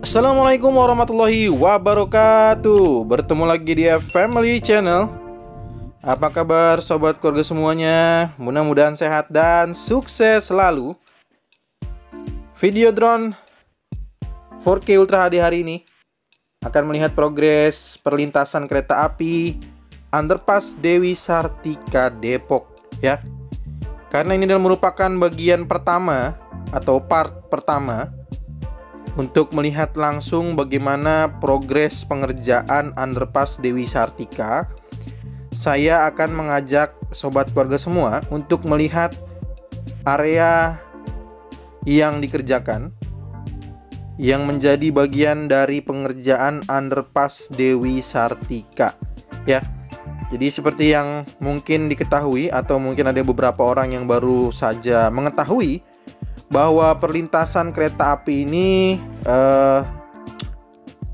Assalamualaikum warahmatullahi wabarakatuh. Bertemu lagi di Family Channel. Apa kabar sobat keluarga semuanya? Mudah-mudahan sehat dan sukses selalu. Video drone 4K Ultra HD hari ini akan melihat progres perlintasan kereta api Underpass Dewi Sartika Depok ya. Karena ini adalah merupakan bagian pertama atau part pertama untuk melihat langsung bagaimana progres pengerjaan Underpass Dewi Sartika, saya akan mengajak sobat keluarga semua untuk melihat area yang dikerjakan yang menjadi bagian dari pengerjaan Underpass Dewi Sartika ya. Jadi seperti yang mungkin diketahui atau mungkin ada beberapa orang yang baru saja mengetahui bahwa perlintasan kereta api ini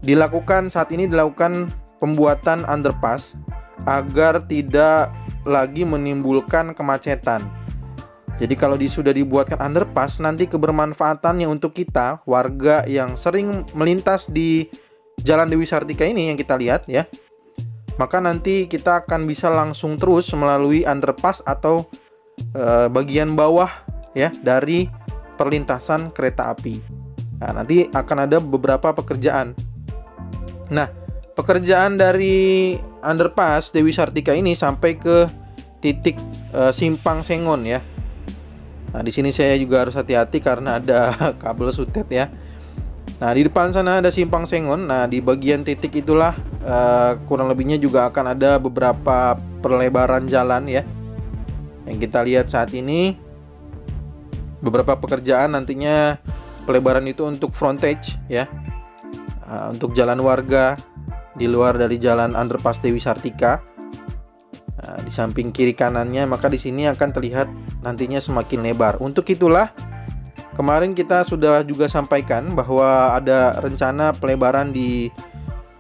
dilakukan pembuatan underpass agar tidak lagi menimbulkan kemacetan. Jadi kalau sudah dibuatkan underpass, nanti kebermanfaatannya untuk kita warga yang sering melintas di Jalan Dewi Sartika ini yang kita lihat ya, maka nanti kita akan bisa langsung terus melalui underpass atau bagian bawah ya dari perlintasan kereta api. Nah, nanti akan ada beberapa pekerjaan. Nah, pekerjaan dari Underpass Dewi Sartika ini sampai ke titik Simpang Sengon ya. Nah, di sini saya juga harus hati-hati karena ada kabel sutet ya. Nah, di depan sana ada Simpang Sengon. Nah, di bagian titik itulah kurang lebihnya juga akan ada beberapa perlebaran jalan ya. Yang kita lihat saat ini beberapa pekerjaan nantinya pelebaran itu untuk frontage ya, untuk jalan warga di luar dari jalan Underpass Dewi Sartika. Nah, di samping kiri kanannya, maka di sini akan terlihat nantinya semakin lebar. Untuk itulah kemarin kita sudah juga sampaikan bahwa ada rencana pelebaran di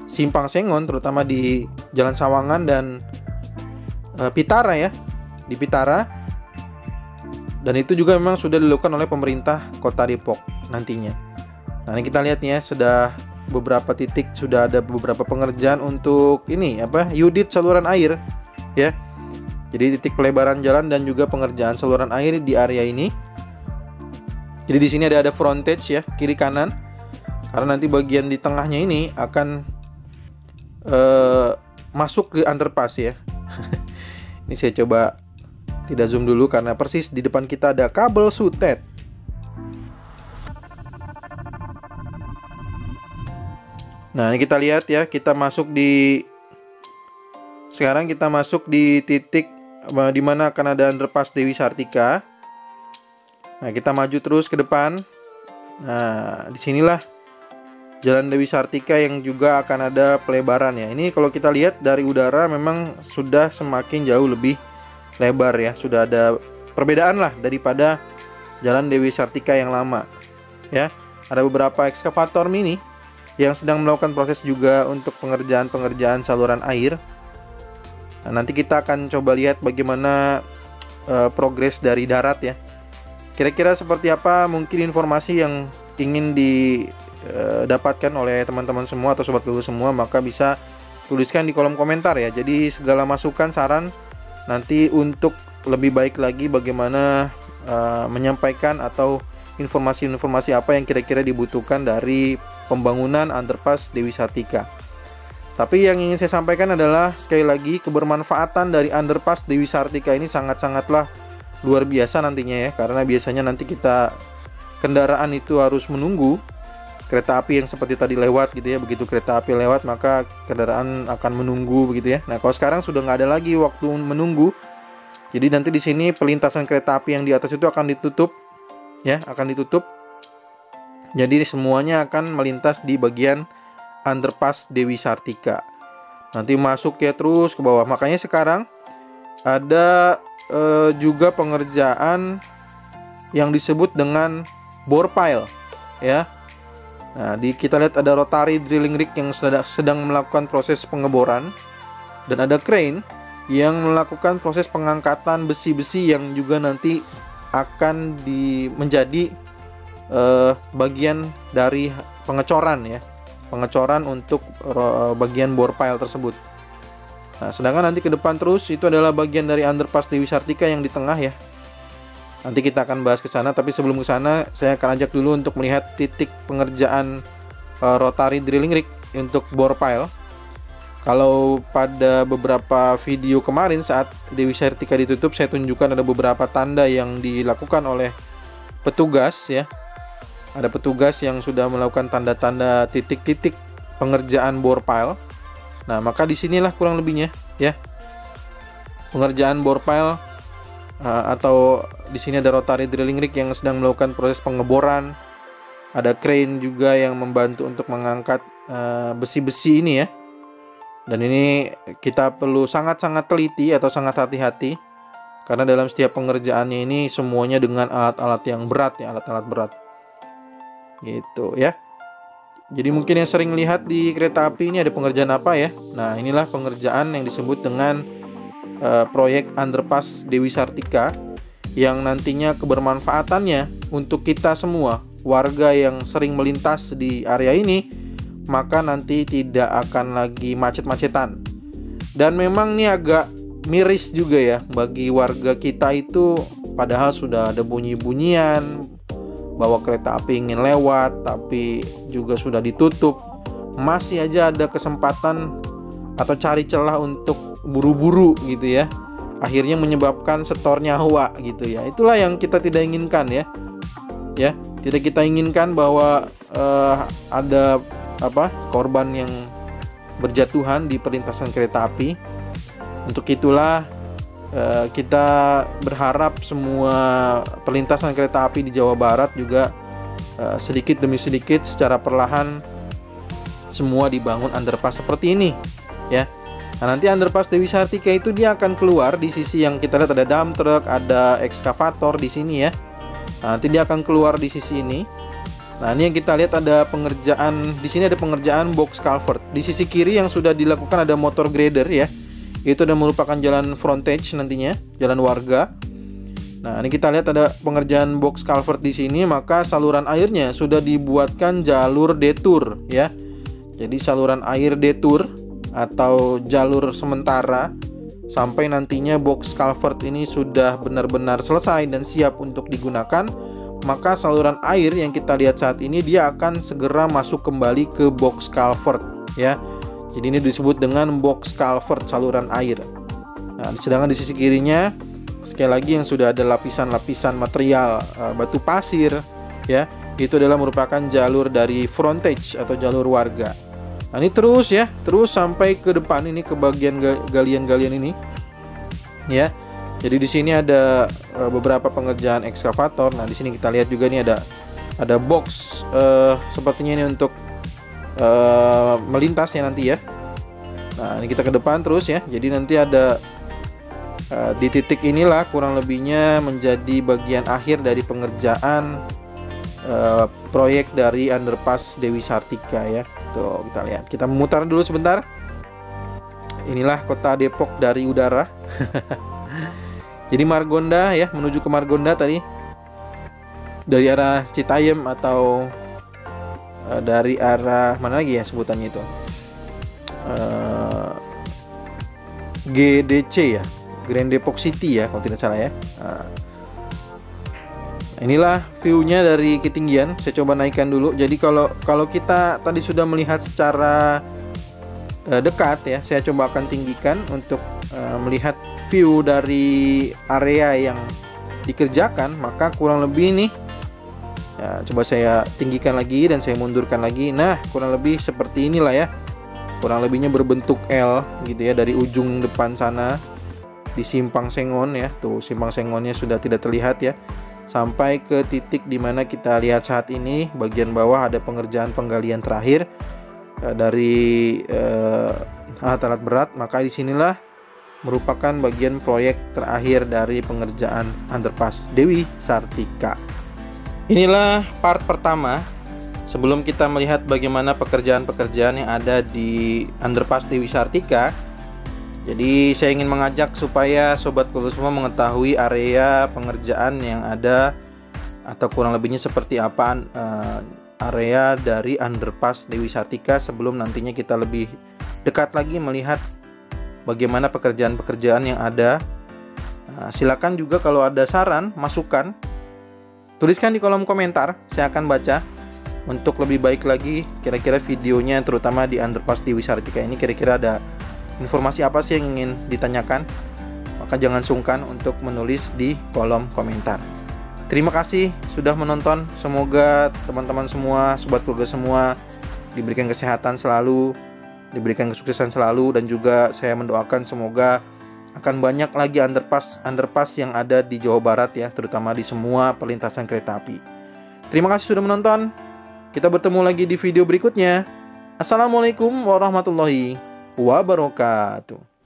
Simpang Sengon, terutama di Jalan Sawangan dan Pitara ya, di Pitara. Dan itu juga memang sudah dilakukan oleh pemerintah Kota Depok nantinya. Nah, ini kita lihat ya, sudah beberapa titik sudah ada beberapa pengerjaan untuk ini unit saluran air ya. Jadi titik pelebaran jalan dan juga pengerjaan saluran air di area ini. Jadi di sini ada frontage ya, kiri kanan. Karena nanti bagian di tengahnya ini akan masuk ke underpass ya. Ini saya coba tidak zoom dulu karena persis di depan kita ada kabel sutet. Nah, ini kita lihat ya, sekarang kita masuk di titik di mana akan ada underpass Dewi Sartika. Nah, kita maju terus ke depan. Nah, disinilah Jalan Dewi Sartika yang juga akan ada pelebaran ya. Ini kalau kita lihat dari udara memang sudah semakin jauh lebih lebar ya, sudah ada perbedaan lah daripada Jalan Dewi Sartika yang lama ya. Ada beberapa ekskavator mini yang sedang melakukan proses juga untuk pengerjaan saluran air. Nah, nanti kita akan coba lihat bagaimana progres dari darat ya. Kira-kira seperti apa mungkin informasi yang ingin didapatkan oleh teman-teman semua atau sobat dulu semua, maka bisa tuliskan di kolom komentar ya. Jadi segala masukan, saran nanti untuk lebih baik lagi bagaimana menyampaikan atau informasi-informasi apa yang kira-kira dibutuhkan dari pembangunan Underpass Dewi Sartika. Tapi yang ingin saya sampaikan adalah sekali lagi kebermanfaatan dari Underpass Dewi Sartika ini sangat-sangatlah luar biasa nantinya ya, karena biasanya nanti kendaraan itu harus menunggu kereta api yang seperti tadi lewat gitu ya. Begitu kereta api lewat maka kendaraan akan menunggu begitu ya. Nah, kalau sekarang sudah nggak ada lagi waktu menunggu. Jadi nanti di sini perlintasan kereta api yang di atas itu akan ditutup ya, akan ditutup. Jadi semuanya akan melintas di bagian Underpass Dewi Sartika. Nanti masuk ya terus ke bawah. Makanya sekarang ada juga pengerjaan yang disebut dengan bore pile ya. Nah, kita lihat ada rotary drilling rig yang sedang melakukan proses pengeboran, dan ada crane yang melakukan proses pengangkatan besi-besi yang juga nanti akan menjadi bagian dari pengecoran ya, pengecoran untuk bagian bore pile tersebut. Nah, sedangkan nanti ke depan terus itu adalah bagian dari underpass Dewi Sartika yang di tengah ya. Nanti kita akan bahas ke sana, tapi sebelum ke sana saya akan ajak dulu untuk melihat titik pengerjaan rotary drilling rig untuk bore pile. Kalau pada beberapa video kemarin saat Dewi Sartika ditutup, saya tunjukkan ada beberapa tanda yang dilakukan oleh petugas ya. Ada petugas yang sudah melakukan tanda-tanda titik-titik pengerjaan bore pile. Nah, maka disinilah kurang lebihnya ya. Pengerjaan bore pile atau di sini ada rotary drilling rig yang sedang melakukan proses pengeboran. Ada crane juga yang membantu untuk mengangkat besi-besi ini ya. Dan ini kita perlu sangat-sangat teliti atau sangat hati-hati karena dalam setiap pengerjaannya ini semuanya dengan alat-alat yang berat ya, alat-alat berat. Gitu ya. Jadi mungkin yang sering lihat di kereta api ini ada pengerjaan apa ya? Nah, inilah pengerjaan yang disebut dengan proyek underpass Dewi Sartika yang nantinya kebermanfaatannya untuk kita semua warga yang sering melintas di area ini, maka nanti tidak akan lagi macet-macetan. Dan memang ini agak miris juga ya bagi warga kita itu, padahal sudah ada bunyi-bunyian bahwa kereta api ingin lewat tapi juga sudah ditutup, masih aja ada kesempatan atau cari celah untuk buru-buru gitu ya, akhirnya menyebabkan setor nyawa gitu ya. Itulah yang kita tidak inginkan ya. Ya, tidak kita inginkan bahwa ada korban yang berjatuhan di perlintasan kereta api. Untuk itulah kita berharap semua perlintasan kereta api di Jawa Barat juga sedikit demi sedikit secara perlahan semua dibangun underpass seperti ini ya. Nah, nanti underpass Dewi Sartika itu dia akan keluar di sisi yang kita lihat, ada dump truck, ada ekskavator di sini ya. Nah, nanti dia akan keluar di sisi ini. Nah, ini yang kita lihat ada pengerjaan, di sini ada pengerjaan box culvert. Di sisi kiri yang sudah dilakukan ada motor grader ya. Itu adalah merupakan jalan frontage nantinya, jalan warga. Nah, ini kita lihat ada pengerjaan box culvert di sini, maka saluran airnya sudah dibuatkan jalur detour ya. Jadi saluran air detour atau jalur sementara sampai nantinya box culvert ini sudah benar-benar selesai dan siap untuk digunakan, maka saluran air yang kita lihat saat ini dia akan segera masuk kembali ke box culvert ya. Jadi ini disebut dengan box culvert, saluran air. Nah, sedangkan di sisi kirinya sekali lagi yang sudah ada lapisan-lapisan material batu pasir ya, itu adalah merupakan jalur dari frontage atau jalur warga. Nah, ini terus ya, terus sampai ke depan ini ke bagian galian-galian ini ya. Jadi di sini ada beberapa pengerjaan ekskavator. Nah, di sini kita lihat juga nih ada box sepertinya ini untuk melintasnya nanti ya. Nah, ini kita ke depan terus ya. Jadi nanti ada di titik inilah kurang lebihnya menjadi bagian akhir dari pengerjaan proyek dari underpass Dewi Sartika ya. Tuh, kita lihat. Kita memutar dulu sebentar. Inilah kota Depok dari udara. Jadi Margonda ya, menuju ke Margonda tadi dari arah Citayam atau dari arah mana lagi ya sebutannya itu, GDC ya, Grand Depok City ya kalau tidak salah ya. Nah, inilah view-nya dari ketinggian. Saya coba naikkan dulu. Jadi kalau kita tadi sudah melihat secara dekat ya, saya coba akan tinggikan untuk melihat view dari area yang dikerjakan, maka kurang lebih nih ya, coba saya tinggikan lagi dan saya mundurkan lagi. Nah, kurang lebih seperti inilah ya. Kurang lebihnya berbentuk L gitu ya, dari ujung depan sana di Simpang Sengon ya. Tuh, Simpang Sengonnya sudah tidak terlihat ya. Sampai ke titik dimana kita lihat saat ini, bagian bawah ada pengerjaan penggalian terakhir dari alat-alat berat. Maka disinilah merupakan bagian proyek terakhir dari pengerjaan underpass Dewi Sartika. Inilah part pertama sebelum kita melihat bagaimana pekerjaan-pekerjaan yang ada di underpass Dewi Sartika. Jadi saya ingin mengajak supaya sobat Kulu semua mengetahui area pengerjaan yang ada atau kurang lebihnya seperti apa area dari underpass Dewi Sartika sebelum nantinya kita lebih dekat lagi melihat bagaimana pekerjaan-pekerjaan yang ada. Silakan juga kalau ada saran, masukan, tuliskan di kolom komentar, saya akan baca untuk lebih baik lagi kira-kira videonya, terutama di underpass Dewi Sartika ini kira-kira ada informasi apa sih yang ingin ditanyakan. Maka jangan sungkan untuk menulis di kolom komentar. Terima kasih sudah menonton. Semoga teman-teman semua, sobat keluarga semua diberikan kesehatan selalu, diberikan kesuksesan selalu, dan juga saya mendoakan semoga akan banyak lagi underpass yang ada di Jawa Barat ya, terutama di semua perlintasan kereta api. Terima kasih sudah menonton. Kita bertemu lagi di video berikutnya. Assalamualaikum warahmatullahi wabarakatuh.